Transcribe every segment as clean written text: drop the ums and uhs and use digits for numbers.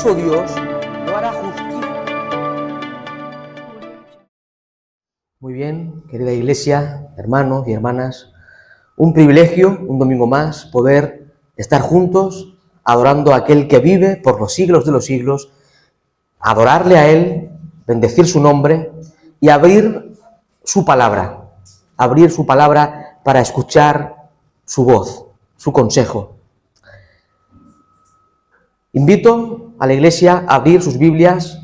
¿acaso Dios no hará justicia? Muy bien, querida Iglesia, hermanos y hermanas, un privilegio, un domingo más, poder estar juntos adorando a aquel que vive por los siglos de los siglos, adorarle a Él, bendecir su nombre y abrir su palabra para escuchar su voz, su consejo. Invito a la Iglesia a abrir sus Biblias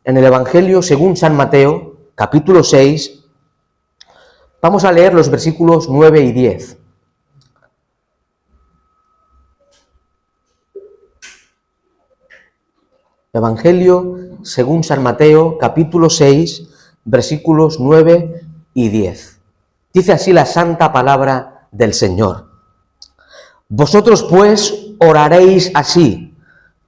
en el Evangelio según San Mateo, capítulo 6. Vamos a leer los versículos 9 y 10. Evangelio según San Mateo, capítulo 6, versículos 9 y 10. Dice así la santa palabra del Señor. Vosotros pues oraréis así: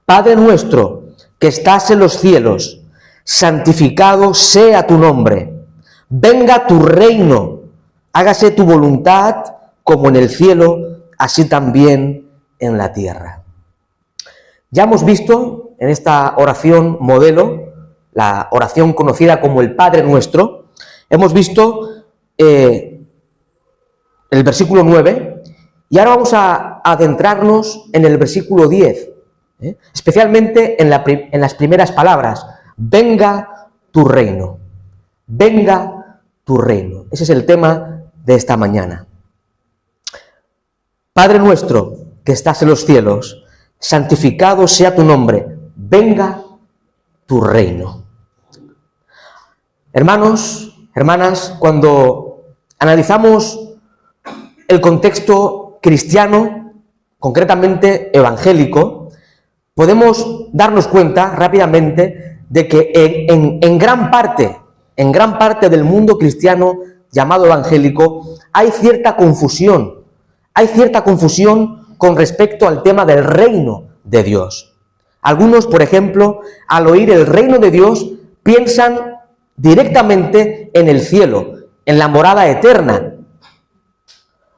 Padre nuestro que estás en los cielos, santificado sea tu nombre. Venga tu reino, hágase tu voluntad como en el cielo, así también en la tierra. Ya hemos visto en esta oración modelo, la oración conocida como el Padre Nuestro, hemos visto el versículo 9 y ahora vamos a adentrarnos en el versículo 10, especialmente en las primeras palabras: venga tu reino, venga tu reino. Ese es el tema de esta mañana. Padre nuestro que estás en los cielos, santificado sea tu nombre, venga tu reino. Hermanos, hermanas, cuando analizamos el contexto cristiano, concretamente evangélico, podemos darnos cuenta rápidamente de que en gran parte del mundo cristiano llamado evangélico hay cierta confusión con respecto al tema del reino de Dios. Algunos, por ejemplo, al oír el reino de Dios, piensan directamente en el cielo, en la morada eterna.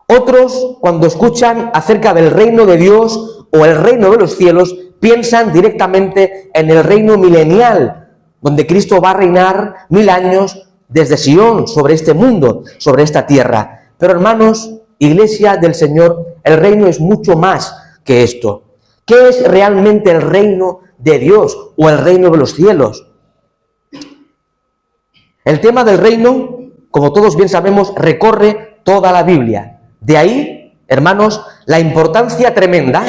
Otros, cuando escuchan acerca del reino de Dios o el reino de los cielos, piensan directamente en el reino milenial, donde Cristo va a reinar 1000 años desde Sion sobre este mundo, sobre esta tierra. Pero hermanos, Iglesia del Señor, el reino es mucho más que esto. ¿Qué es realmente el reino de Dios o el reino de los cielos? El tema del reino, como todos bien sabemos, recorre toda la Biblia. De ahí, hermanos, la importancia tremenda,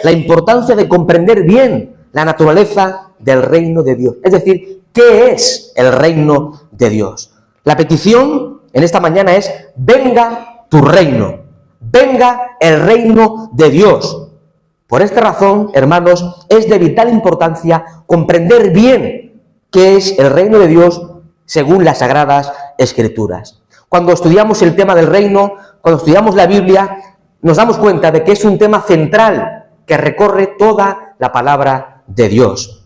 la importancia de comprender bien la naturaleza del reino de Dios. Es decir, ¿qué es el reino de Dios? La petición en esta mañana es: venga tu reino, venga el reino de Dios. Por esta razón, hermanos, es de vital importancia comprender bien qué es el reino de Dios según las Sagradas Escrituras. Cuando estudiamos el tema del reino, cuando estudiamos la Biblia, nos damos cuenta de que es un tema central que recorre toda la palabra de Dios.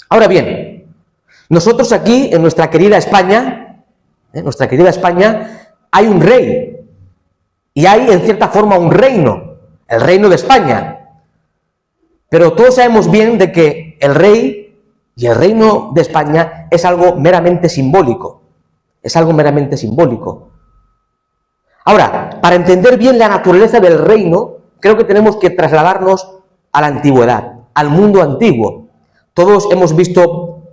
Ahora bien, nosotros aquí, en nuestra querida España, hay un rey y hay, en cierta forma, un reino, el reino de España. Pero todos sabemos bien de que el rey y el reino de España es algo meramente simbólico. Es algo meramente simbólico. Ahora, para entender bien la naturaleza del reino, creo que tenemos que trasladarnos a la antigüedad, al mundo antiguo. Todos hemos visto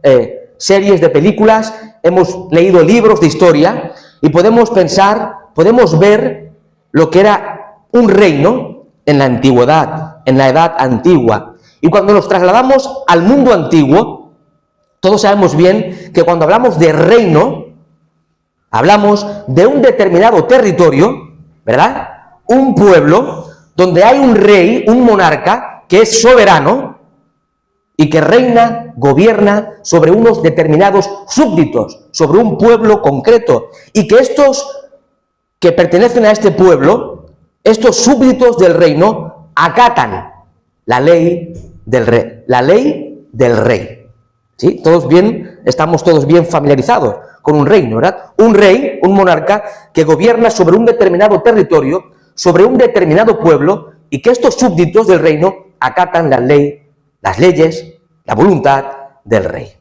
series de películas, hemos leído libros de historia y podemos ver lo que era un reino en la antigüedad, en la edad antigua. Y cuando nos trasladamos al mundo antiguo, todos sabemos bien que cuando hablamos de reino, hablamos de un determinado territorio, ¿verdad? Un pueblo donde hay un rey, un monarca, que es soberano y que reina, gobierna sobre unos determinados súbditos, sobre un pueblo concreto. Y que estos que pertenecen a este pueblo, estos súbditos del reino, acatan la ley del rey. ¿Sí? Estamos todos bien familiarizados con un reino, ¿verdad? Un rey, un monarca que gobierna sobre un determinado territorio, sobre un determinado pueblo, y que estos súbditos del reino acatan las leyes, la voluntad del rey.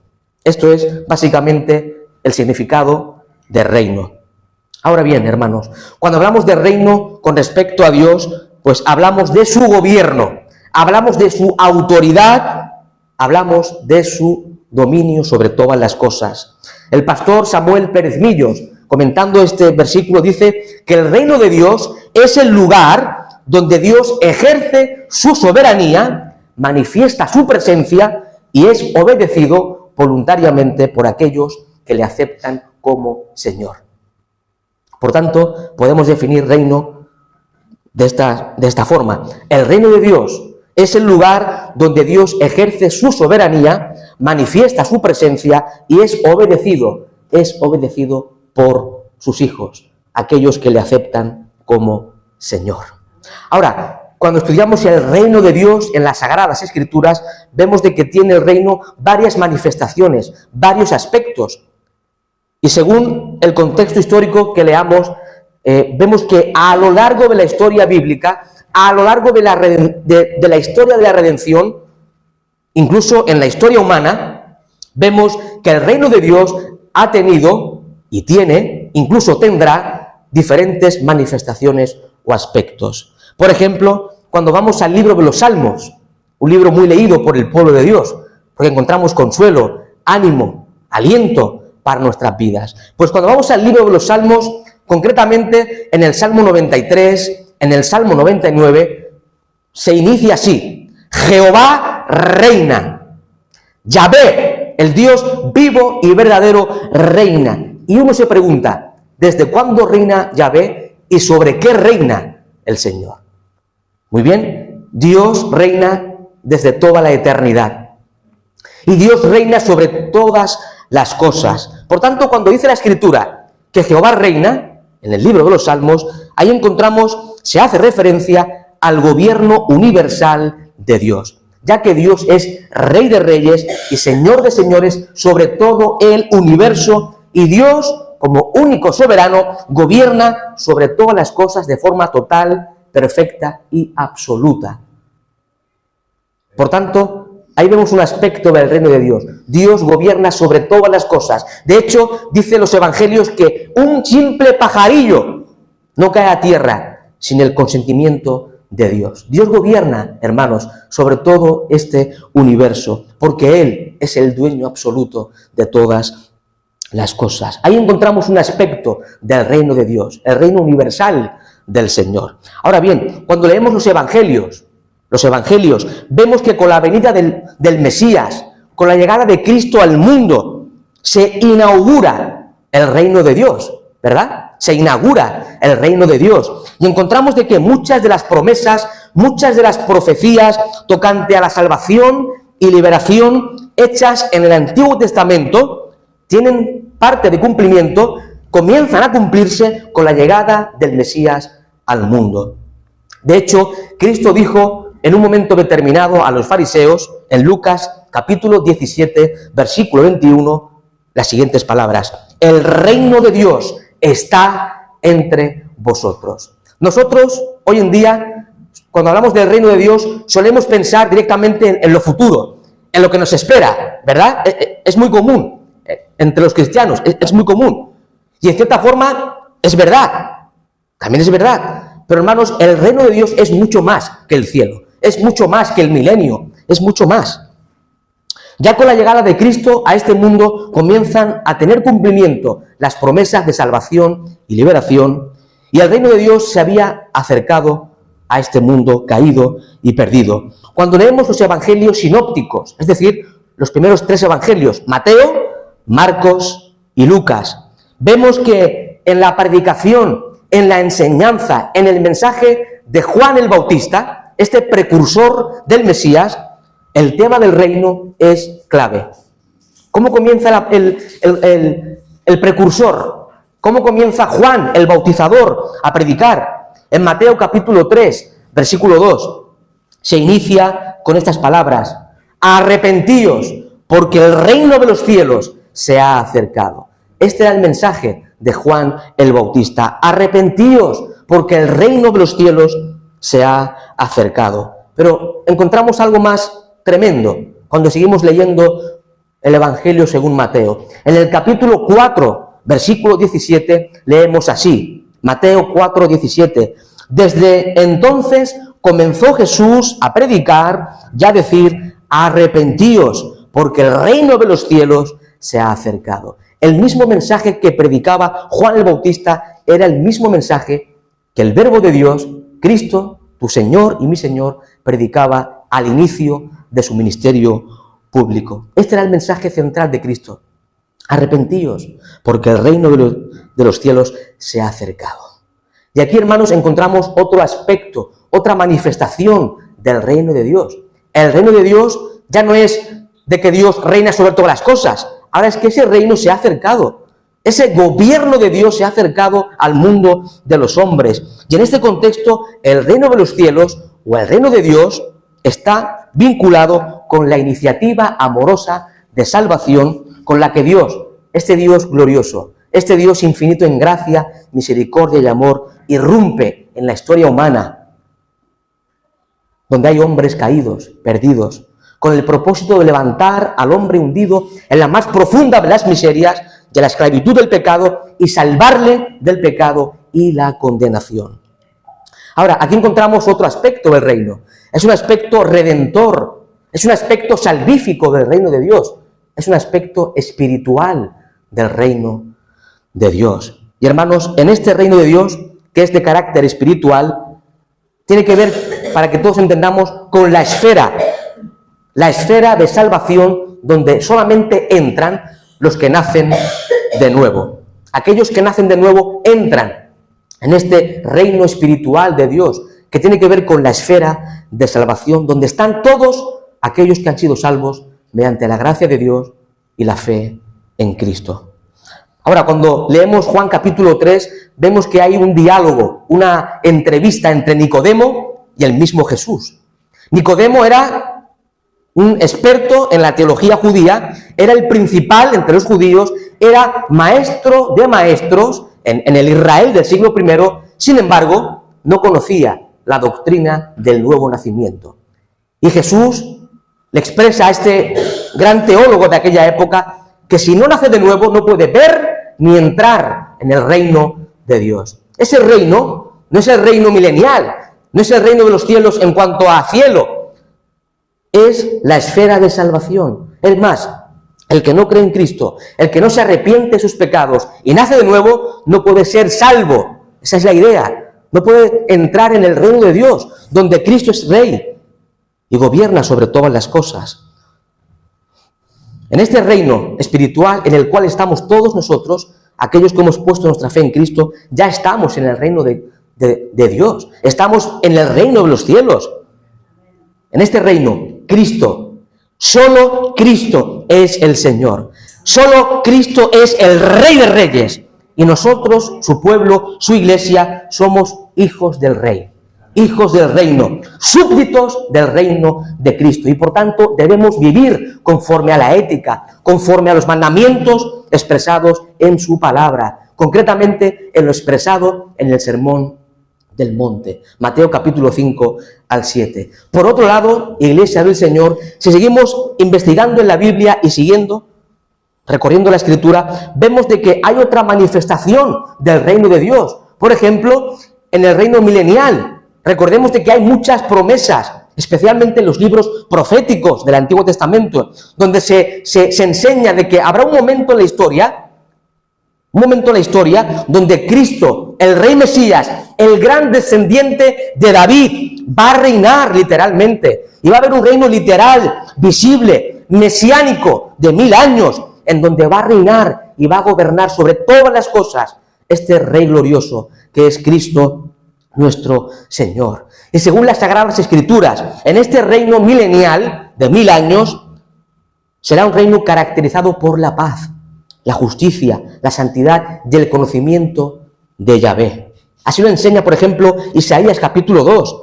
Esto es básicamente el significado de reino. Ahora bien, hermanos, cuando hablamos de reino con respecto a Dios, pues hablamos de su gobierno, hablamos de su autoridad, hablamos de su dominio sobre todas las cosas. El pastor Samuel Pérez Millos, comentando este versículo, dice que el reino de Dios es el lugar donde Dios ejerce su soberanía, manifiesta su presencia y es obedecido voluntariamente por aquellos que le aceptan como Señor. Por tanto, podemos definir reino de esta forma. El reino de Dios es el lugar donde Dios ejerce su soberanía, manifiesta su presencia y es obedecido por sus hijos, aquellos que le aceptan como Señor. Ahora, cuando estudiamos el reino de Dios en las Sagradas Escrituras, vemos de que tiene el reino varias manifestaciones, varios aspectos. Y según el contexto histórico que leamos, vemos que a lo largo de la historia bíblica, a lo largo de la historia de la redención, incluso en la historia humana, vemos que el reino de Dios ha tenido y tiene, incluso tendrá, diferentes manifestaciones o aspectos. Por ejemplo, cuando vamos al libro de los Salmos, un libro muy leído por el pueblo de Dios, porque encontramos consuelo, ánimo, aliento para nuestras vidas. Pues cuando vamos al libro de los Salmos, concretamente en el Salmo 93, en el Salmo 99, se inicia así: Jehová reina, Yahvé, el Dios vivo y verdadero, reina. Y uno se pregunta, ¿desde cuándo reina Yahvé y sobre qué reina el Señor? Muy bien, Dios reina desde toda la eternidad. Y Dios reina sobre todas las cosas. Por tanto, cuando dice la Escritura que Jehová reina, en el libro de los Salmos, ahí encontramos, se hace referencia al gobierno universal de Dios, ya que Dios es Rey de Reyes y Señor de Señores sobre todo el universo, y Dios, como único soberano, gobierna sobre todas las cosas de forma total, perfecta y absoluta. Por tanto, ahí vemos un aspecto del reino de Dios. Dios gobierna sobre todas las cosas. De hecho, dicen los evangelios que un simple pajarillo no cae a tierra sin el consentimiento de Dios. Dios gobierna, hermanos, sobre todo este universo, porque Él es el dueño absoluto de todas las cosas. Ahí encontramos un aspecto del reino de Dios, el reino universal del Señor. Ahora bien, cuando leemos los evangelios, vemos que con la venida del Mesías, con la llegada de Cristo al mundo, se inaugura el reino de Dios, ¿verdad? Se inaugura el reino de Dios. Y encontramos de que muchas de las promesas, muchas de las profecías tocante a la salvación y liberación hechas en el Antiguo Testamento tienen parte de cumplimiento, comienzan a cumplirse con la llegada del Mesías al mundo. De hecho, Cristo dijo en un momento determinado a los fariseos, en Lucas capítulo 17, versículo 21, las siguientes palabras: el reino de Dios está entre vosotros. Nosotros, hoy en día, cuando hablamos del reino de Dios, solemos pensar directamente en lo futuro, en lo que nos espera, ¿verdad? Es muy común, entre los cristianos, es muy común. Y en cierta forma, es verdad, también es verdad. Pero hermanos, el reino de Dios es mucho más que el cielo, es mucho más que el milenio, es mucho más. Ya con la llegada de Cristo a este mundo comienzan a tener cumplimiento las promesas de salvación y liberación, y el reino de Dios se había acercado a este mundo caído y perdido. Cuando leemos los evangelios sinópticos, es decir, los primeros 3 evangelios, Mateo, Marcos y Lucas, vemos que en la predicación, en la enseñanza, en el mensaje de Juan el Bautista, este precursor del Mesías, el tema del reino es clave. ¿Cómo comienza el precursor? ¿Cómo comienza Juan el Bautizador a predicar? En Mateo capítulo 3, versículo 2, se inicia con estas palabras: arrepentíos, porque el reino de los cielos se ha acercado. Este era el mensaje de Juan el Bautista: arrepentíos, porque el reino de los cielos se ha acercado. Pero encontramos algo más tremendo. cuando seguimos leyendo el Evangelio según Mateo. En el capítulo 4, versículo 17, leemos así, Mateo 4, 17. Desde entonces comenzó Jesús a predicar y a decir, arrepentíos, porque el reino de los cielos se ha acercado. El mismo mensaje que predicaba Juan el Bautista era el mismo mensaje que el Verbo de Dios, Cristo, tu Señor y mi Señor, predicaba al inicio de su ministerio público. Este era el mensaje central de Cristo. Arrepentíos, porque el reino de los cielos se ha acercado. Y aquí, hermanos, encontramos otro aspecto, otra manifestación del reino de Dios. El reino de Dios ya no es de que Dios reina sobre todas las cosas. Ahora es que ese reino se ha acercado. Ese gobierno de Dios se ha acercado al mundo de los hombres. Y en este contexto, el reino de los cielos o el reino de Dios está vinculado con la iniciativa amorosa de salvación con la que Dios, este Dios glorioso, este Dios infinito en gracia, misericordia y amor, irrumpe en la historia humana, donde hay hombres caídos, perdidos, con el propósito de levantar al hombre hundido en la más profunda de las miserias, de la esclavitud del pecado, y salvarle del pecado y la condenación. Ahora, aquí encontramos otro aspecto del reino. Es un aspecto redentor, es un aspecto salvífico del reino de Dios, es un aspecto espiritual del reino de Dios. Y hermanos, en este reino de Dios, que es de carácter espiritual, tiene que ver, para que todos entendamos, con la esfera de salvación donde solamente entran los que nacen de nuevo. Aquellos que nacen de nuevo entran en este reino espiritual de Dios, que tiene que ver con la esfera de salvación, donde están todos aquellos que han sido salvos mediante la gracia de Dios y la fe en Cristo. Ahora, cuando leemos Juan capítulo 3, vemos que hay un diálogo, una entrevista entre Nicodemo y el mismo Jesús. Nicodemo era un experto en la teología judía, era el principal entre los judíos, era maestro de maestros en el Israel del siglo I, sin embargo, no conocía la doctrina del nuevo nacimiento. Y Jesús le expresa a este gran teólogo de aquella época que si no nace de nuevo no puede ver ni entrar en el reino de Dios. Ese reino no es el reino milenial, no es el reino de los cielos en cuanto a cielo, es la esfera de salvación. Es más, el que no cree en Cristo, el que no se arrepiente de sus pecados y nace de nuevo, no puede ser salvo. Esa es la idea. No puede entrar en el reino de Dios, donde Cristo es Rey y gobierna sobre todas las cosas. En este reino espiritual en el cual estamos todos nosotros, aquellos que hemos puesto nuestra fe en Cristo, ya estamos en el reino de Dios. Estamos en el reino de los cielos. En este reino, Cristo, solo Cristo es el Señor. Solo Cristo es el Rey de Reyes. Y nosotros, su pueblo, su iglesia, somos hijos del Rey, hijos del reino, súbditos del reino de Cristo. Y por tanto debemos vivir conforme a la ética, conforme a los mandamientos expresados en su palabra, concretamente en lo expresado en el Sermón del Monte, Mateo capítulo 5 al 7. Por otro lado, iglesia del Señor, si seguimos investigando en la Biblia y recorriendo la Escritura, vemos de que hay otra manifestación del reino de Dios. Por ejemplo, en el reino milenial, recordemos de que hay muchas promesas, especialmente en los libros proféticos del Antiguo Testamento, donde se enseña de que habrá un momento en la historia donde Cristo, el Rey Mesías, el gran descendiente de David, va a reinar literalmente. Y va a haber un reino literal, visible, mesiánico, de 1000 años, en donde va a reinar y va a gobernar sobre todas las cosas este Rey glorioso que es Cristo nuestro Señor. Y según las Sagradas Escrituras, en este reino milenial de 1000 años, será un reino caracterizado por la paz, la justicia, la santidad y el conocimiento de Yahvé. Así lo enseña, por ejemplo, Isaías capítulo 2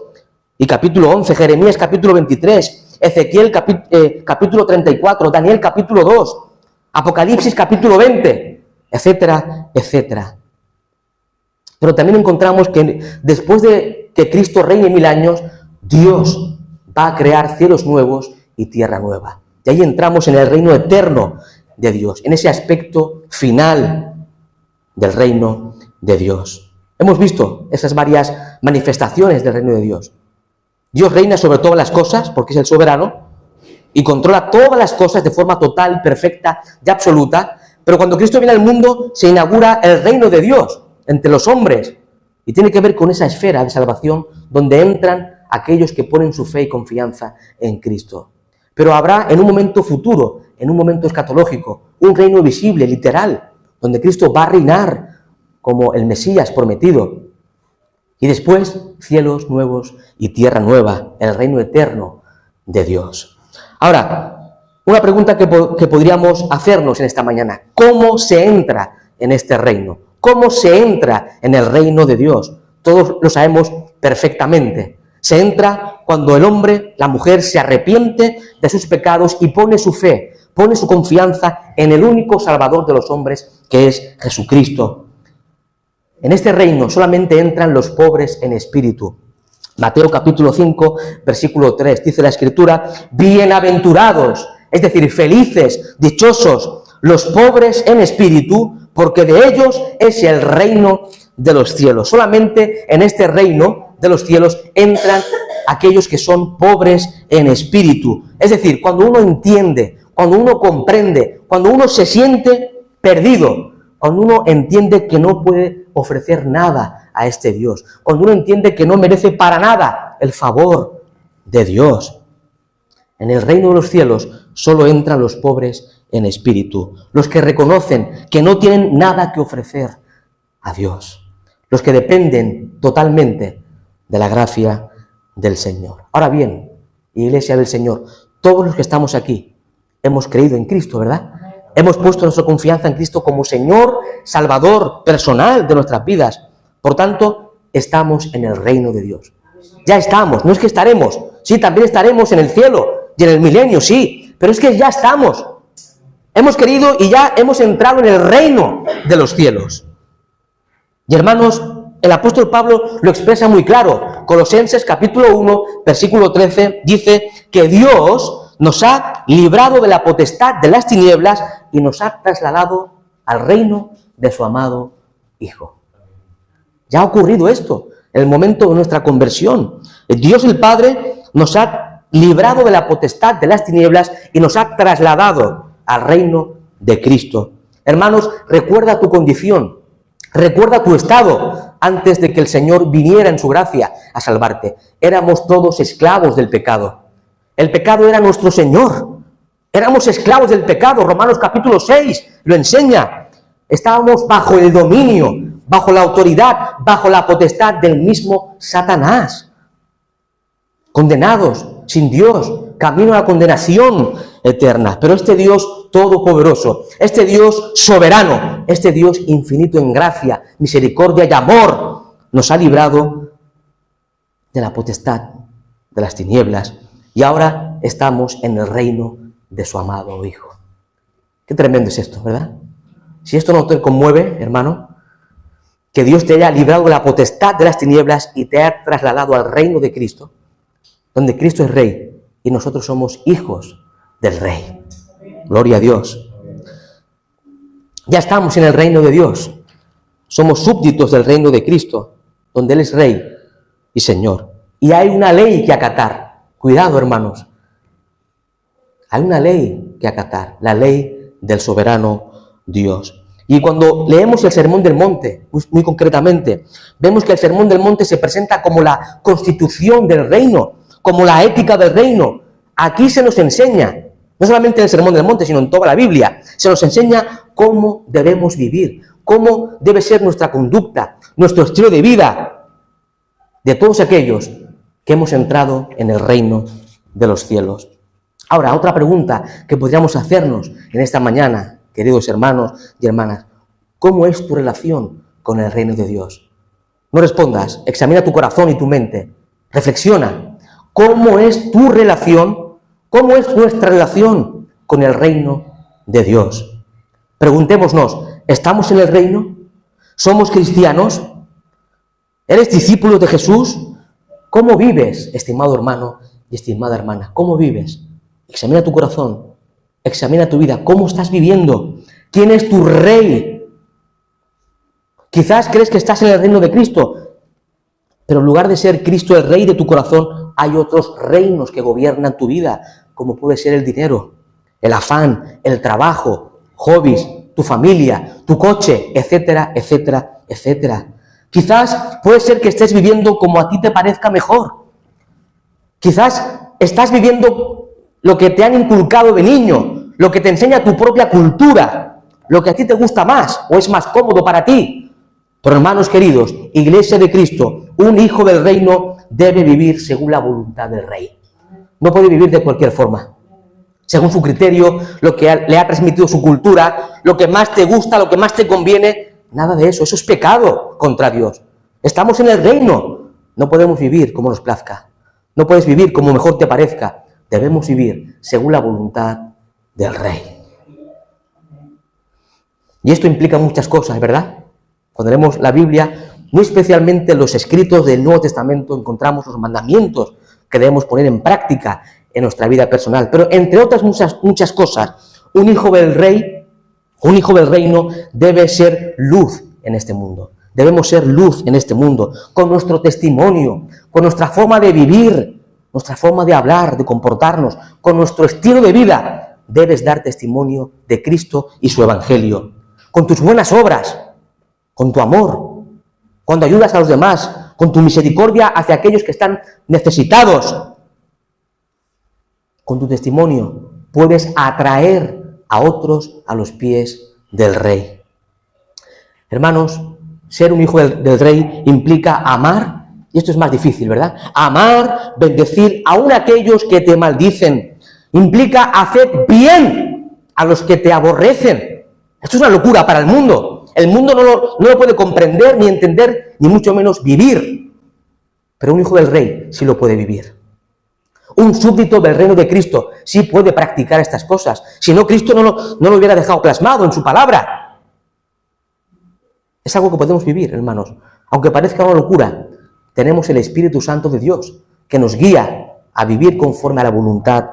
y capítulo 11, Jeremías capítulo 23, Ezequiel capítulo 34, Daniel capítulo 2, Apocalipsis capítulo 20, etcétera, etcétera. Pero también encontramos que después de que Cristo reine 1000 años, Dios va a crear cielos nuevos y tierra nueva. Y ahí entramos en el reino eterno de Dios, en ese aspecto final del reino de Dios. Hemos visto esas varias manifestaciones del reino de Dios. Dios reina sobre todas las cosas porque es el soberano y controla todas las cosas de forma total, perfecta y absoluta. Pero cuando Cristo viene al mundo se inaugura el reino de Dios entre los hombres y tiene que ver con esa esfera de salvación donde entran aquellos que ponen su fe y confianza en Cristo. Pero habrá en un momento futuro, en un momento escatológico, un reino visible, literal, donde Cristo va a reinar como el Mesías prometido. Y después, cielos nuevos y tierra nueva, el reino eterno de Dios. Ahora, una pregunta que podríamos hacernos en esta mañana. ¿Cómo se entra en este reino? ¿Cómo se entra en el reino de Dios? Todos lo sabemos perfectamente. Se entra cuando el hombre, la mujer, se arrepiente de sus pecados y pone su fe, pone su confianza en el único Salvador de los hombres, que es Jesucristo. En este reino solamente entran los pobres en espíritu. Mateo capítulo 5, versículo 3, dice la Escritura: bienaventurados, es decir, felices, dichosos, los pobres en espíritu, porque de ellos es el reino de los cielos. Solamente en este reino de los cielos entran aquellos que son pobres en espíritu. Es decir, cuando uno entiende, cuando uno comprende, cuando uno se siente perdido, cuando uno entiende que no puede ofrecer nada a este Dios, cuando uno entiende que no merece para nada el favor de Dios. En el reino de los cielos solo entran los pobres en espíritu, los que reconocen que no tienen nada que ofrecer a Dios, los que dependen totalmente de la gracia del Señor. Ahora bien, Iglesia del Señor, todos los que estamos aquí hemos creído en Cristo, ¿verdad? Hemos puesto nuestra confianza en Cristo como Señor, Salvador personal de nuestras vidas. Por tanto, estamos en el reino de Dios. Ya estamos, no es que estaremos. Sí, también estaremos en el cielo y en el milenio, sí, pero es que ya estamos. Hemos querido y ya hemos entrado en el reino de los cielos. Y hermanos, el apóstol Pablo lo expresa muy claro. Colosenses capítulo 1, versículo 13, dice que Dios nos ha librado de la potestad de las tinieblas y nos ha trasladado al reino de su amado Hijo. Ya ha ocurrido esto en el momento de nuestra conversión. Dios el Padre nos ha librado de la potestad de las tinieblas y nos ha trasladado al reino de Cristo. Hermanos, recuerda tu condición, recuerda tu estado antes de que el Señor viniera en su gracia a salvarte. Éramos todos esclavos del pecado. El pecado era nuestro Señor. Éramos esclavos del pecado. Romanos capítulo 6 lo enseña. Estábamos bajo el dominio, bajo la autoridad, bajo la potestad del mismo Satanás. Condenados, sin Dios, camino a la condenación eterna. Pero este Dios todopoderoso, este Dios soberano, este Dios infinito en gracia, misericordia y amor, nos ha librado de la potestad de las tinieblas. Y ahora estamos en el reino de su amado Hijo. Qué tremendo es esto, ¿verdad? Si esto no te conmueve, hermano, que Dios te haya librado de la potestad de las tinieblas y te haya trasladado al reino de Cristo, donde Cristo es Rey y nosotros somos hijos del Rey. Gloria a Dios. Ya estamos en el reino de Dios. Somos súbditos del reino de Cristo, donde Él es Rey y Señor. Y hay una ley que acatar. Cuidado, hermanos. Hay una ley que acatar, la ley del soberano Dios. Y cuando leemos el Sermón del Monte, muy concretamente, vemos que el Sermón del Monte se presenta como la constitución del reino, como la ética del reino. Aquí se nos enseña, no solamente en el Sermón del Monte, sino en toda la Biblia, se nos enseña cómo debemos vivir, cómo debe ser nuestra conducta, nuestro estilo de vida, de todos aquellos que hemos entrado en el reino de los cielos. Ahora, otra pregunta que podríamos hacernos en esta mañana, queridos hermanos y hermanas: ¿cómo es tu relación con el reino de Dios? No respondas, examina tu corazón y tu mente, reflexiona. ¿Cómo es tu relación? ¿Cómo es nuestra relación con el reino de Dios? Preguntémonos, ¿estamos en el reino? ¿Somos cristianos? ¿Eres discípulo de Jesús? ¿Cómo vives, estimado hermano y estimada hermana? ¿Cómo vives? Examina tu corazón Examina tu vida. ¿Cómo estás viviendo? ¿Quién es tu rey? Quizás crees que estás en el reino de Cristo, pero en lugar de ser Cristo el rey de tu corazón, hay otros reinos que gobiernan tu vida, como puede ser el dinero, el afán, el trabajo, hobbies, tu familia, tu coche, etcétera, etcétera, etcétera. Quizás puede ser que estés viviendo como a ti te parezca mejor. Quizás estás viviendo lo que te han inculcado de niño, lo que te enseña tu propia cultura, lo que a ti te gusta más o es más cómodo para ti. Pero hermanos queridos, Iglesia de Cristo, un hijo del reino debe vivir según la voluntad del Rey. No puede vivir de cualquier forma, según su criterio, lo que le ha transmitido su cultura, lo que más te gusta, lo que más te conviene. Nada de eso, eso es pecado contra Dios. Estamos en el reino, no podemos vivir como nos plazca, no puedes vivir como mejor te parezca, debemos vivir según la voluntad del Rey. Y esto implica muchas cosas, ¿verdad? Cuando leemos la Biblia, muy especialmente en los escritos del Nuevo Testamento, encontramos los mandamientos que debemos poner en práctica en nuestra vida personal. Pero entre otras muchas cosas, un hijo del reino debe ser luz en este mundo. Debemos ser luz en este mundo, con nuestro testimonio, con nuestra forma de vivir, nuestra forma de hablar, de comportarnos, con nuestro estilo de vida. Debes dar testimonio de Cristo y su Evangelio, con tus buenas obras, con tu amor, cuando ayudas a los demás, con tu misericordia hacia aquellos que están necesitados. Con tu testimonio puedes atraer a otros a los pies del Rey. Hermanos, ser un hijo del Rey implica amar, y esto es más difícil, ¿verdad? Amar, bendecir aún a aquellos que te maldicen. Implica hacer bien a los que te aborrecen. Esto es una locura para el mundo. El mundo no lo puede comprender, ni entender, ni mucho menos vivir. Pero un hijo del Rey sí lo puede vivir. Un súbdito del reino de Cristo sí puede practicar estas cosas. Si no, Cristo no lo hubiera dejado plasmado en su palabra. Es algo que podemos vivir, hermanos. Aunque parezca una locura, tenemos el Espíritu Santo de Dios que nos guía a vivir conforme a la voluntad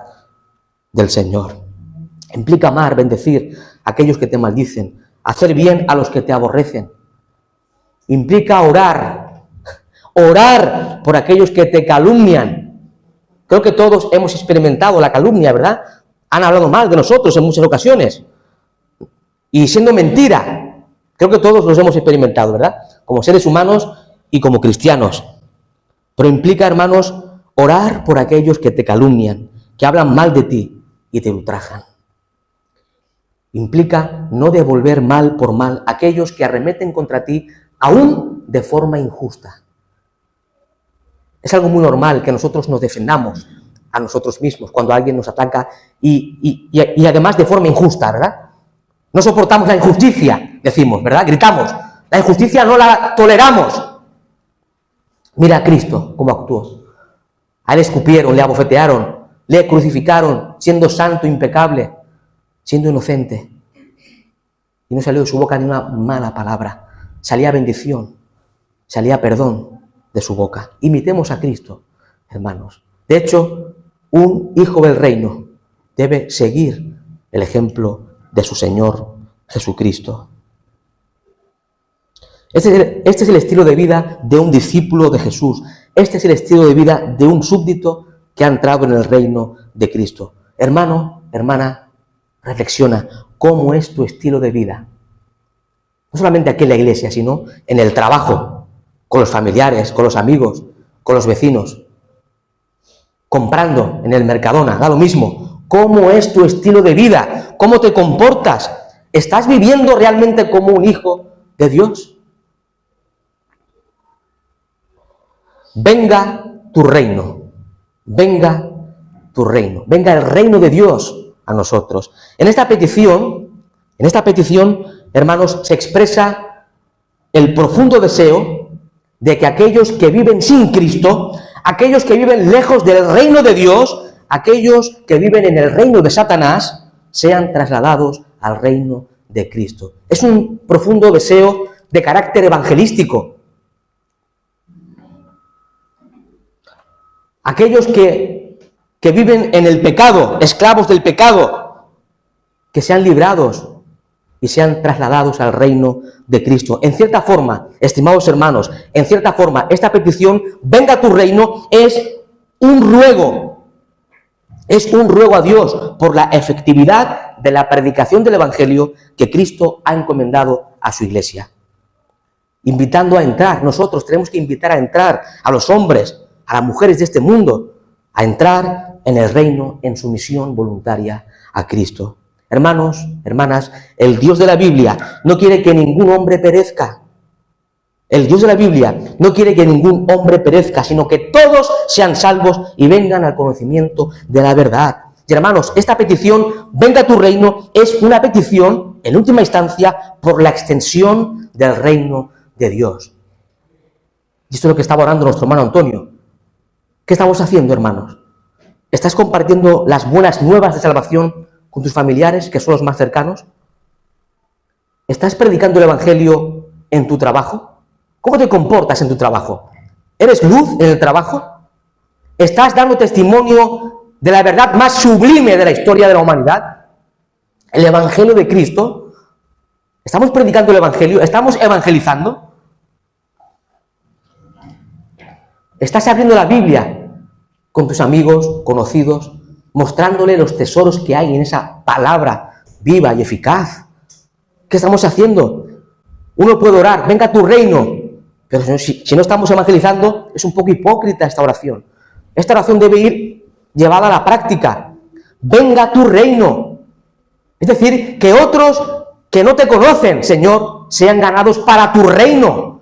del Señor. Implica amar, bendecir a aquellos que te maldicen, hacer bien a los que te aborrecen. Implica orar por aquellos que te calumnian. Creo que todos hemos experimentado la calumnia, ¿verdad? Han hablado mal de nosotros en muchas ocasiones. Y siendo mentira, creo que todos los hemos experimentado, ¿verdad? Como seres humanos y como cristianos. Pero implica, hermanos, orar por aquellos que te calumnian, que hablan mal de ti y te ultrajan. Implica no devolver mal por mal a aquellos que arremeten contra ti, aún de forma injusta. Es algo muy normal que nosotros nos defendamos a nosotros mismos cuando alguien nos ataca y además de forma injusta, ¿verdad? No soportamos la injusticia, decimos, ¿verdad? Gritamos. La injusticia no la toleramos. Mira a Cristo cómo actuó. A él escupieron, le abofetearon, le crucificaron, siendo santo, impecable, siendo inocente. Y no salió de su boca ni una mala palabra. Salía bendición, salía perdón de su boca. Imitemos a Cristo, hermanos. De hecho, un hijo del reino debe seguir el ejemplo de su Señor Jesucristo. Este es el estilo de vida de un discípulo de Jesús. Este es el estilo de vida de un súbdito que ha entrado en el reino de Cristo. Hermano, hermana, reflexiona, ¿cómo es tu estilo de vida? No solamente aquí en la iglesia, sino en el trabajo, con los familiares, con los amigos, con los vecinos, comprando en el Mercadona, da lo mismo. ¿Cómo es tu estilo de vida? ¿Cómo te comportas? ¿Estás viviendo realmente como un hijo de Dios? Venga tu reino, venga tu reino, venga el reino de Dios a nosotros. En esta petición, hermanos, se expresa el profundo deseo de que aquellos que viven sin Cristo, aquellos que viven lejos del reino de Dios, aquellos que viven en el reino de Satanás, sean trasladados al reino de Cristo. Es un profundo deseo de carácter evangelístico. Aquellos que viven en el pecado, esclavos del pecado, que sean librados y sean trasladados al reino de Cristo. En cierta forma, estimados hermanos, en cierta forma, esta petición, venga a tu reino, es un ruego. Es un ruego a Dios por la efectividad de la predicación del Evangelio que Cristo ha encomendado a su iglesia. Invitando a entrar, nosotros tenemos que invitar a entrar a los hombres, a las mujeres de este mundo, a entrar en el reino, en sumisión voluntaria a Cristo. Hermanos, hermanas, el Dios de la Biblia no quiere que ningún hombre perezca. El Dios de la Biblia no quiere que ningún hombre perezca, sino que todos sean salvos y vengan al conocimiento de la verdad. Y hermanos, esta petición, venga a tu reino, es una petición, en última instancia, por la extensión del reino de Dios. Y esto es lo que estaba orando nuestro hermano Antonio. ¿Qué estamos haciendo, hermanos? ¿Estás compartiendo las buenas nuevas de salvación con tus familiares, que son los más cercanos? ¿Estás predicando el Evangelio en tu trabajo? ¿Cómo te comportas en tu trabajo? ¿Eres luz en el trabajo? ¿Estás dando testimonio de la verdad más sublime de la historia de la humanidad? ¿El Evangelio de Cristo? ¿Estamos predicando el Evangelio? ¿Estamos evangelizando? ¿Estás abriendo la Biblia con tus amigos, conocidos, mostrándole los tesoros que hay en esa palabra viva y eficaz? ¿Qué estamos haciendo? Uno puede orar, venga a tu reino, pero si no estamos evangelizando, es un poco hipócrita esta oración. Esta oración debe ir llevada a la práctica. Venga a tu reino. Es decir, que otros que no te conocen, Señor, sean ganados para tu reino.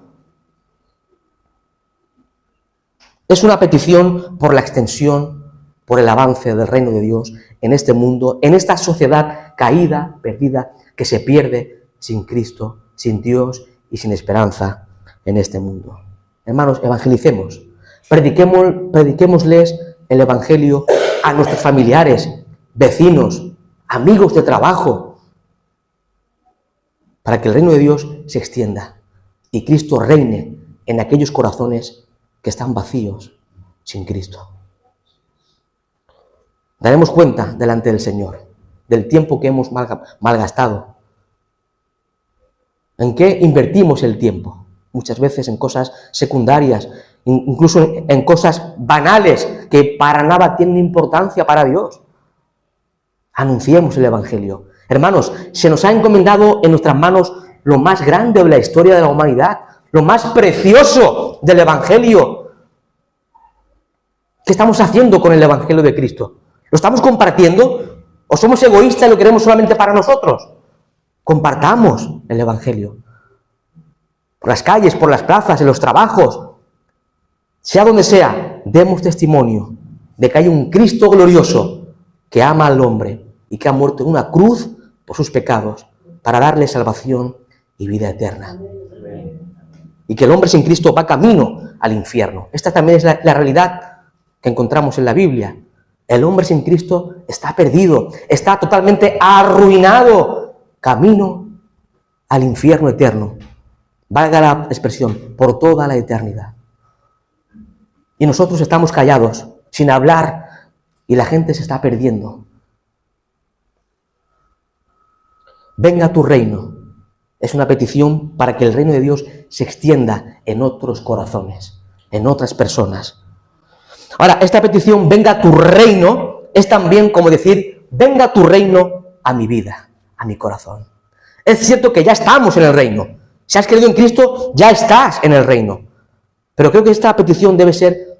Es una petición por la extensión, por el avance del reino de Dios en este mundo, en esta sociedad caída, perdida, que se pierde sin Cristo, sin Dios y sin esperanza en este mundo. Hermanos, evangelicemos, prediquémosles el Evangelio a nuestros familiares, vecinos, amigos de trabajo, para que el reino de Dios se extienda y Cristo reine en aquellos corazones que están vacíos sin Cristo. Daremos cuenta delante del Señor del tiempo que hemos malgastado. ¿En qué invertimos el tiempo? Muchas veces en cosas secundarias, incluso en cosas banales que para nada tienen importancia para Dios. Anunciemos el Evangelio. Hermanos, se nos ha encomendado en nuestras manos lo más grande de la historia de la humanidad, lo más precioso del Evangelio. ¿Qué estamos haciendo con el Evangelio de Cristo? ¿Lo estamos compartiendo? ¿O somos egoístas y lo queremos solamente para nosotros? Compartamos el Evangelio. Por las calles, por las plazas, en los trabajos, sea donde sea, demos testimonio de que hay un Cristo glorioso que ama al hombre y que ha muerto en una cruz por sus pecados para darle salvación y vida eterna. Y que el hombre sin Cristo va camino al infierno. Esta también es la realidad que encontramos en la Biblia. El hombre sin Cristo está perdido, está totalmente arruinado, camino al infierno eterno. Valga la expresión, por toda la eternidad. Y nosotros estamos callados, sin hablar, y la gente se está perdiendo. Venga a tu reino. Es una petición para que el reino de Dios se extienda en otros corazones, en otras personas. Ahora, esta petición, venga a tu reino, es también como decir, venga a tu reino a mi vida, a mi corazón. Es cierto que ya estamos en el reino. Si has creído en Cristo, ya estás en el reino. Pero creo que esta petición debe ser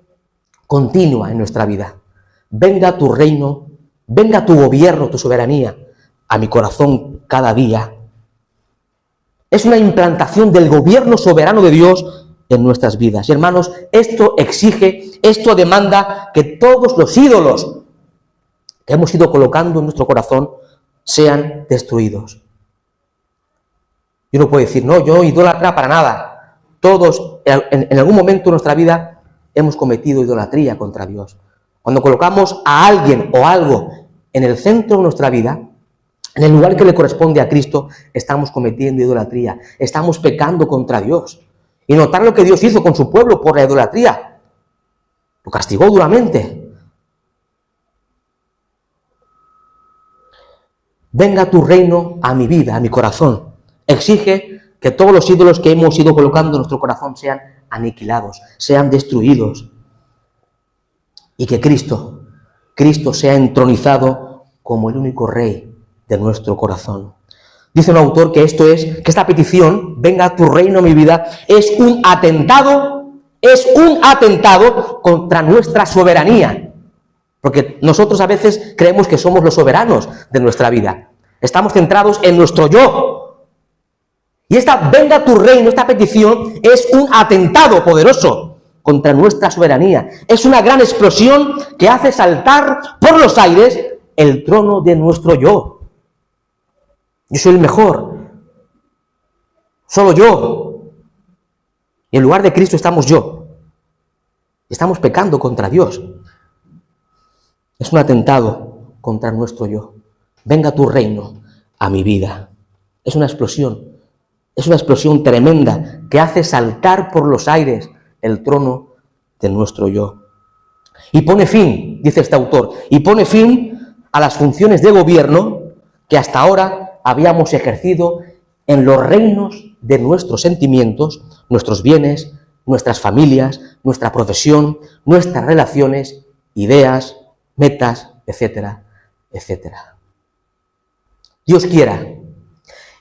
continua en nuestra vida. Venga a tu reino, venga a tu gobierno, tu soberanía, a mi corazón cada día. Es una implantación del gobierno soberano de Dios en nuestras vidas. Y hermanos, esto exige, esto demanda que todos los ídolos que hemos ido colocando en nuestro corazón sean destruidos. Y uno puede decir, no, yo idólatra para nada. Todos, en algún momento de nuestra vida, hemos cometido idolatría contra Dios. Cuando colocamos a alguien o algo en el centro de nuestra vida, en el lugar que le corresponde a Cristo, estamos cometiendo idolatría, estamos pecando contra Dios. Y notar lo que Dios hizo con su pueblo por la idolatría. Lo castigó duramente. venga tu reino a mi vida, a mi corazón. Exige que todos los ídolos que hemos ido colocando en nuestro corazón sean aniquilados, sean destruidos. Y que Cristo sea entronizado como el único rey de nuestro corazón. Dice un autor que que esta petición, venga a tu reino a mi vida, es un atentado contra nuestra soberanía. Porque nosotros a veces creemos que somos los soberanos de nuestra vida. Estamos centrados en nuestro yo. Y esta venga a tu reino, esta petición, es un atentado poderoso contra nuestra soberanía. Es una gran explosión que hace saltar por los aires el trono de nuestro yo. Yo soy el mejor. Solo yo. Y en lugar de Cristo estamos yo. Estamos pecando contra Dios. Es un atentado contra nuestro yo. Venga tu reino a mi vida. Es una explosión tremenda que hace saltar por los aires el trono de nuestro yo. Y pone fin, dice este autor, y pone fin a las funciones de gobierno que hasta ahora habíamos ejercido en los reinos de nuestros sentimientos, nuestros bienes, nuestras familias, nuestra profesión, nuestras relaciones, ideas, metas, etcétera, etcétera. Dios quiera,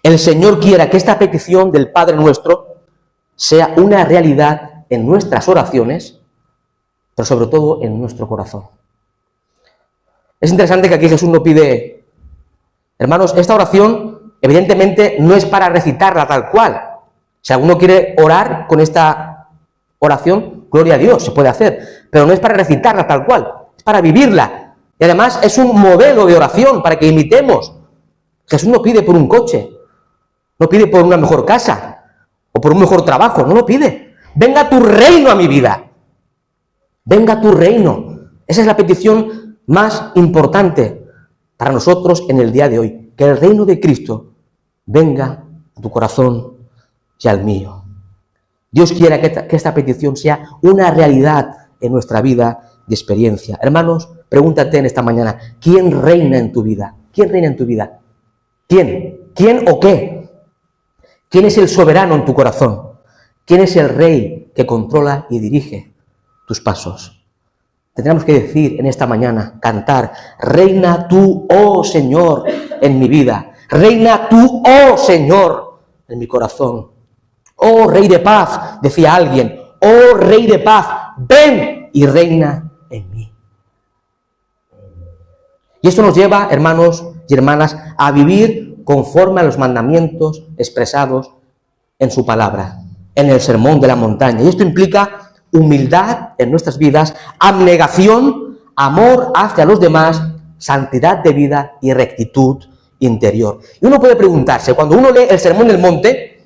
el Señor quiera que esta petición del Padre nuestro sea una realidad en nuestras oraciones, pero sobre todo en nuestro corazón. Es interesante que aquí Jesús no pide, hermanos, esta oración evidentemente no es para recitarla tal cual. Si alguno quiere orar con esta oración, gloria a Dios, se puede hacer, pero no es para recitarla tal cual, es para vivirla. Y además es un modelo de oración para que imitemos. Jesús no pide por un coche, no pide por una mejor casa o por un mejor trabajo, no lo pide. Venga tu reino a mi vida. Venga tu reino. Esa es la petición más importante para nosotros en el día de hoy. Que el reino de Cristo venga a tu corazón y al mío. Dios quiera que esta petición sea una realidad en nuestra vida de experiencia. Hermanos, pregúntate en esta mañana, ¿quién reina en tu vida? ¿Quién reina en tu vida? ¿Quién? ¿Quién o qué? ¿Quién es el soberano en tu corazón? ¿Quién es el rey que controla y dirige tus pasos? Tendremos que decir en esta mañana, cantar, reina tú, oh Señor, en mi vida. Reina tú, oh Señor, en mi corazón. Oh Rey de paz, decía alguien, oh Rey de paz, ven y reina en mí. Y esto nos lleva, hermanos y hermanas, a vivir conforme a los mandamientos expresados en su palabra, en el Sermón de la Montaña. Y esto implica humildad en nuestras vidas, abnegación, amor hacia los demás, santidad de vida y rectitud interior. Y uno puede preguntarse, cuando uno lee el Sermón del Monte,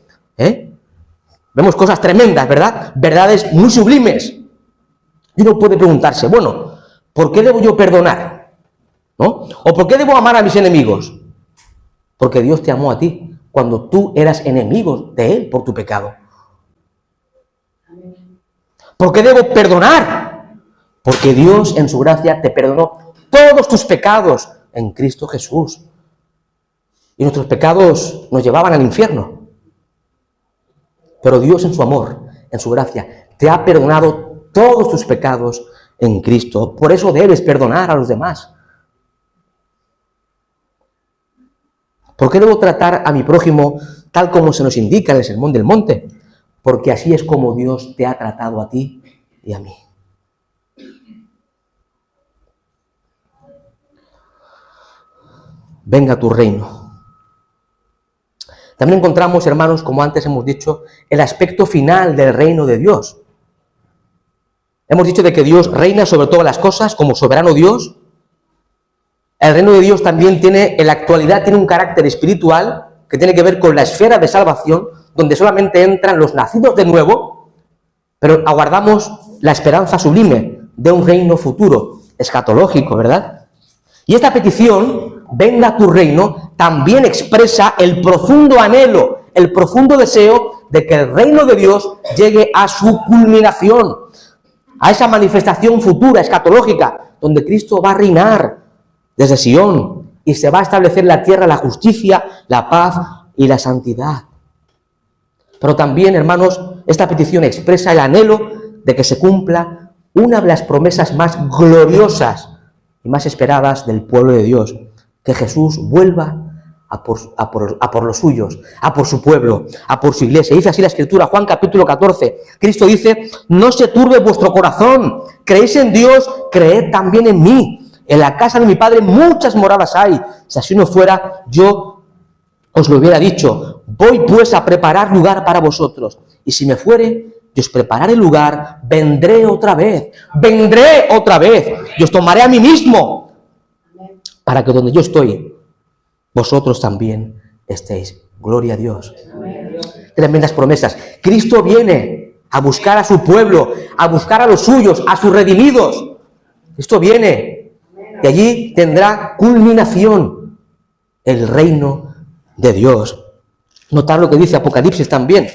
vemos cosas tremendas, ¿verdad? Verdades muy sublimes. Y uno puede preguntarse, bueno, ¿por qué debo yo perdonar? ¿No? ¿O por qué debo amar a mis enemigos? Porque Dios te amó a ti cuando tú eras enemigo de Él por tu pecado. ¿Por qué debo perdonar? Porque Dios en su gracia te perdonó todos tus pecados en Cristo Jesús. Y nuestros pecados nos llevaban al infierno. Pero Dios en su amor, en su gracia, te ha perdonado todos tus pecados en Cristo. Por eso debes perdonar a los demás. ¿Por qué debo tratar a mi prójimo tal como se nos indica en el Sermón del Monte? Porque así es como Dios te ha tratado a ti y a mí. Venga tu reino. También encontramos, hermanos, como antes hemos dicho, el aspecto final del reino de Dios. Hemos dicho de que Dios reina sobre todas las cosas como soberano Dios. El reino de Dios también en la actualidad tiene un carácter espiritual que tiene que ver con la esfera de salvación, donde solamente entran los nacidos de nuevo, pero aguardamos la esperanza sublime de un reino futuro, escatológico, ¿verdad? Y esta petición, venga tu reino, también expresa el profundo anhelo, el profundo deseo de que el reino de Dios llegue a su culminación, a esa manifestación futura, escatológica, donde Cristo va a reinar desde Sion, y se va a establecer en la tierra la justicia, la paz y la santidad. Pero también, hermanos, esta petición expresa el anhelo de que se cumpla una de las promesas más gloriosas y más esperadas del pueblo de Dios, que Jesús vuelva a por los suyos, a por su pueblo, a por su iglesia. Dice así la Escritura, Juan capítulo 14, Cristo dice: no se turbe vuestro corazón, creéis en Dios, creed también en mí. En la casa de mi Padre muchas moradas hay, si así no fuera, yo os lo hubiera dicho. Voy pues a preparar lugar para vosotros, y si me fuere, y os prepararé lugar, vendré otra vez, y os tomaré a mí mismo, para que donde yo estoy, vosotros también estéis. Gloria a Dios. Tremendas promesas. Cristo viene a buscar a su pueblo, a buscar a los suyos, a sus redimidos. Esto viene, y allí tendrá culminación el reino de Dios. Notar lo que dice Apocalipsis también.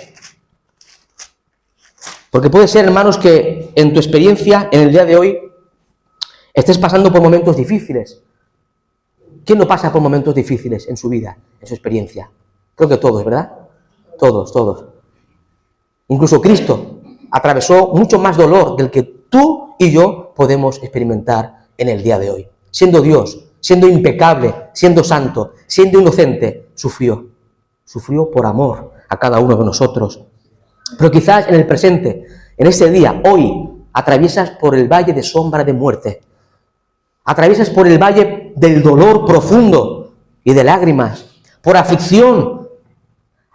Porque puede ser, hermanos, que en tu experiencia, en el día de hoy, estés pasando por momentos difíciles. ¿Quién no pasa por momentos difíciles en su vida, en su experiencia? Creo que todos, ¿verdad? Todos. Incluso Cristo atravesó mucho más dolor del que tú y yo podemos experimentar en el día de hoy. Siendo Dios, siendo impecable, siendo santo, siendo inocente, sufrió por amor a cada uno de nosotros. Pero quizás en el presente, en ese día, hoy, atraviesas por el valle de sombra de muerte. Atraviesas por el valle del dolor profundo y de lágrimas, por aflicción.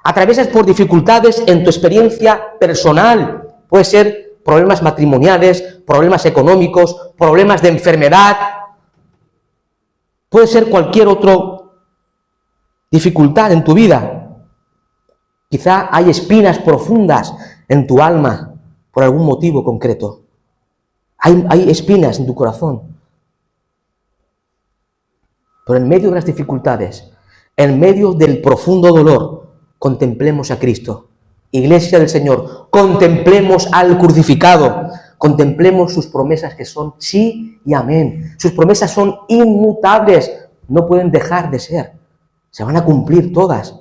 Atraviesas por dificultades en tu experiencia personal. Puede ser problemas matrimoniales, problemas económicos, problemas de enfermedad. Puede ser cualquier otra dificultad en tu vida. Quizá hay espinas profundas en tu alma por algún motivo concreto. Hay espinas en tu corazón. Pero en medio de las dificultades, en medio del profundo dolor, contemplemos a Cristo. Iglesia del Señor, contemplemos al crucificado, contemplemos sus promesas que son sí y amén. Sus promesas son inmutables, no pueden dejar de ser, se van a cumplir todas.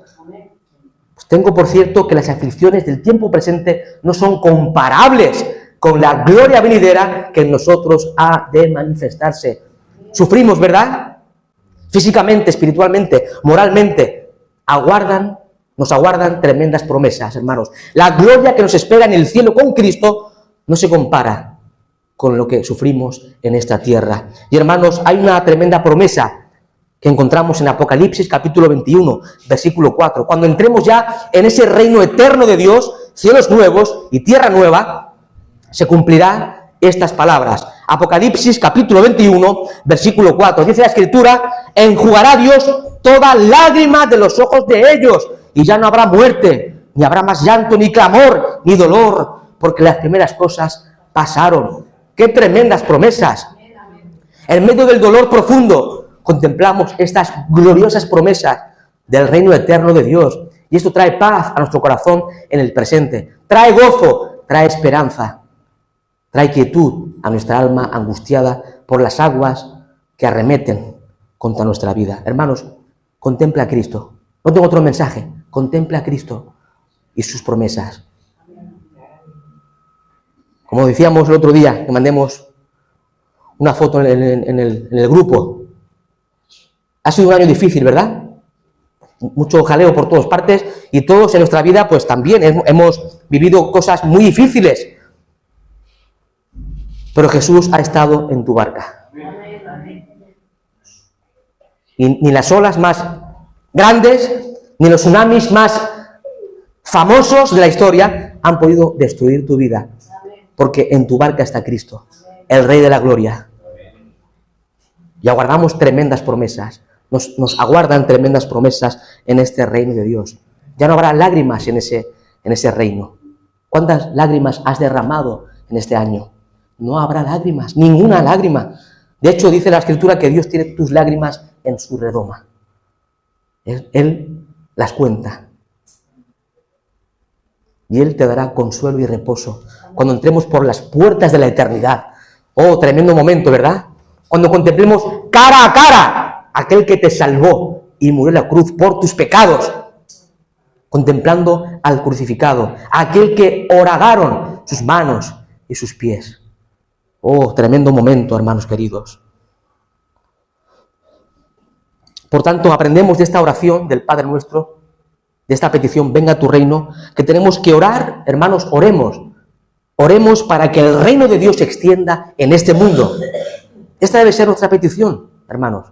Pues tengo por cierto que las aflicciones del tiempo presente no son comparables con la gloria venidera que en nosotros ha de manifestarse. Sufrimos, ¿verdad? Físicamente, espiritualmente, moralmente, nos aguardan tremendas promesas, hermanos. La gloria que nos espera en el cielo con Cristo no se compara con lo que sufrimos en esta tierra. Y hermanos, hay una tremenda promesa que encontramos en Apocalipsis capítulo 21, versículo 4. Cuando entremos ya en ese reino eterno de Dios, cielos nuevos y tierra nueva, se cumplirá estas palabras. Apocalipsis capítulo 21, versículo 4. Dice la Escritura: enjugará Dios toda lágrima de los ojos de ellos, y ya no habrá muerte, ni habrá más llanto, ni clamor, ni dolor, porque las primeras cosas pasaron. ¡Qué tremendas promesas! En medio del dolor profundo, contemplamos estas gloriosas promesas del reino eterno de Dios. Y esto trae paz a nuestro corazón en el presente. Trae gozo, trae esperanza. Trae quietud a nuestra alma angustiada por las aguas que arremeten contra nuestra vida. Hermanos, contempla a Cristo. No tengo otro mensaje. Contempla a Cristo y sus promesas. Como decíamos el otro día, que mandemos una foto en el grupo. Ha sido un año difícil, ¿verdad? Mucho jaleo por todas partes, y todos en nuestra vida pues también hemos vivido cosas muy difíciles. Pero Jesús ha estado en tu barca. Y ni las olas más grandes, ni los tsunamis más famosos de la historia han podido destruir tu vida. Porque en tu barca está Cristo, el Rey de la Gloria. Y aguardamos tremendas promesas. Nos aguardan tremendas promesas en este reino de Dios. Ya no habrá lágrimas en ese reino. ¿Cuántas lágrimas has derramado en este año? No habrá lágrimas, ninguna lágrima. De hecho, dice la Escritura que Dios tiene tus lágrimas en su redoma. Él las cuenta. Y Él te dará consuelo y reposo cuando entremos por las puertas de la eternidad. Oh, tremendo momento, ¿verdad? Cuando contemplemos cara a cara aquel que te salvó y murió en la cruz por tus pecados, contemplando al crucificado, aquel que horadaron sus manos y sus pies. Oh, tremendo momento, hermanos queridos. Por tanto, aprendemos de esta oración del Padre Nuestro, de esta petición, venga a tu reino, que tenemos que orar, hermanos, oremos. Oremos para que el reino de Dios se extienda en este mundo. Esta debe ser nuestra petición, hermanos.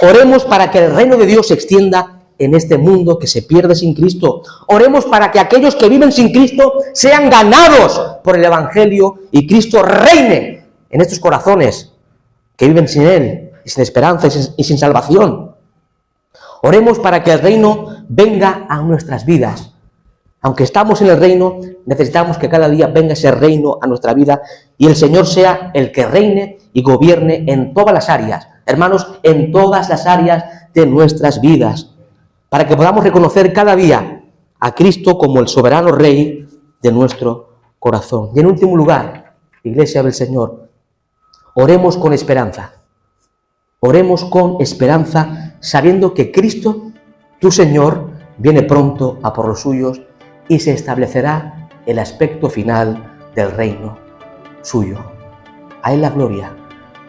Oremos para que el reino de Dios se extienda en este mundo que se pierde sin Cristo. Oremos para que aquellos que viven sin Cristo sean ganados por el Evangelio y Cristo reine en estos corazones que viven sin Él, y sin esperanza y sin salvación. Oremos para que el reino venga a nuestras vidas. Aunque estamos en el reino, necesitamos que cada día venga ese reino a nuestra vida y el Señor sea el que reine y gobierne en todas las áreas. Hermanos, en todas las áreas de nuestras vidas, para que podamos reconocer cada día a Cristo como el soberano Rey de nuestro corazón. Y en último lugar, Iglesia del Señor, oremos con esperanza. Oremos con esperanza, sabiendo que Cristo, tu Señor, viene pronto a por los suyos y se establecerá el aspecto final del reino suyo. A Él la gloria,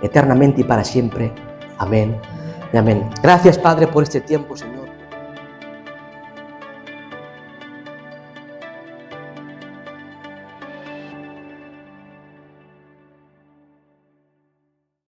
eternamente y para siempre. Amén y amén. Gracias, Padre, por este tiempo, Señor.